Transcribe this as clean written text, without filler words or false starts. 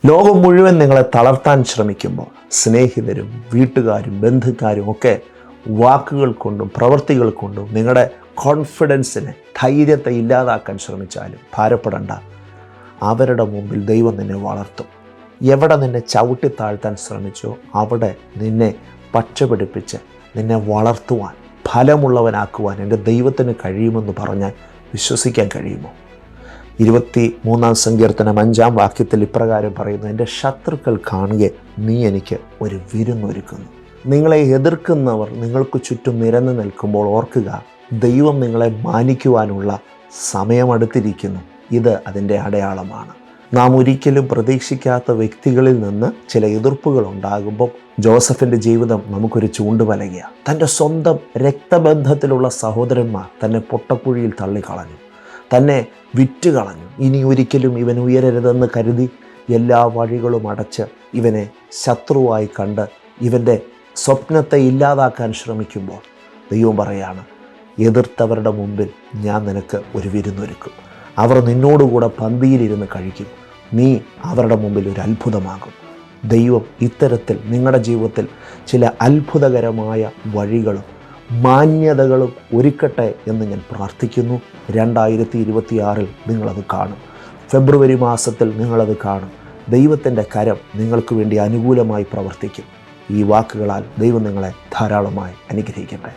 ലോകം മുഴുവൻ നിങ്ങളെ തളർത്താൻ ശ്രമിക്കുമ്പോൾ സ്നേഹിതരും വീട്ടുകാരും ബന്ധുക്കാരും ഒക്കെ വാക്കുകൾ കൊണ്ടും പ്രവൃത്തികൾ കൊണ്ടും നിങ്ങളുടെ കോൺഫിഡൻസിനെ, ധൈര്യത്തെ ഇല്ലാതാക്കാൻ ശ്രമിച്ചാലും ഭാരപ്പെടണ്ട. അവരുടെ മുമ്പിൽ ദൈവം നിന്നെ വളർത്തും. എവിടെ നിന്നെ ചവിട്ടി താഴ്ത്താൻ ശ്രമിച്ചോ അവിടെ നിന്നെ പച്ചപിടിപ്പിച്ച് നിന്നെ വളർത്തുവാൻ, ഫലമുള്ളവനാക്കുവാൻ എൻ്റെ ദൈവത്തിന് കഴിയുമെന്ന് പറഞ്ഞാൽ വിശ്വസിക്കാൻ കഴിയുമോ? 23-ാം സങ്കീർത്തനം 5-ാം വാക്യത്തിൽ ഇപ്രകാരം പറയുന്നു, എൻ്റെ ശത്രുക്കൾ കാണുക നീ എനിക്ക് ഒരു വിരുന്നൊരുക്കുന്നു. നിങ്ങളെ എതിർക്കുന്നവർ നിങ്ങൾക്ക് ചുറ്റും നിരന്നു നിൽക്കുമ്പോൾ ഓർക്കുക, ദൈവം നിങ്ങളെ മാനിക്കുവാനുള്ള സമയമടുത്തിരിക്കുന്നു. ഇത് അതിൻ്റെ അടയാളമാണ്. നാം ഒരിക്കലും പ്രതീക്ഷിക്കാത്ത വ്യക്തികളിൽ നിന്ന് ചില എതിർപ്പുകൾ ഉണ്ടാകുമ്പോൾ ജോസഫിൻ്റെ ജീവിതം നമുക്കൊരു ചൂണ്ടുപലകയാണ്. തൻ്റെ സ്വന്തം രക്തബന്ധത്തിലുള്ള സഹോദരന്മാർ തന്നെ പൊട്ടക്കുഴിയിൽ തള്ളിക്കളഞ്ഞു, തന്നെ വിറ്റുകളഞ്ഞു. ഇനി ഒരിക്കലും ഇവൻ ഉയരരുതെന്ന് കരുതി എല്ലാ വഴികളും അടച്ച് ഇവനെ ശത്രുവായി കണ്ട് ഇവൻ്റെ സ്വപ്നത്തെ ഇല്ലാതാക്കാൻ ശ്രമിക്കുമ്പോൾ ദൈവം പറയാണ്, എതിർത്തവരുടെ മുമ്പിൽ ഞാൻ നിനക്ക് ഒരു വിരുന്നൊരുക്കും. അവർ നിന്നോടുകൂടെ പന്തിയിലിരുന്ന് കഴിക്കും. നീ അവരുടെ മുമ്പിൽ ഒരു അത്ഭുതമാകും. ദൈവം ഇത്തരത്തിൽ നിങ്ങളുടെ ജീവിതത്തിൽ ചില അത്ഭുതകരമായ വഴികളും മാന്യതകളും ഒരുക്കട്ടെ എന്ന് ഞാൻ പ്രാർത്ഥിക്കുന്നു. 2026 നിങ്ങളത് കാണും. ഫെബ്രുവരി മാസത്തിൽ നിങ്ങളത് കാണും. ദൈവത്തിൻ്റെ കരം നിങ്ങൾക്ക് വേണ്ടി അനുകൂലമായി പ്രവർത്തിക്കും. ഈ വാക്കുകളാൽ ദൈവം നിങ്ങളെ ധാരാളമായി അനുഗ്രഹിക്കട്ടെ.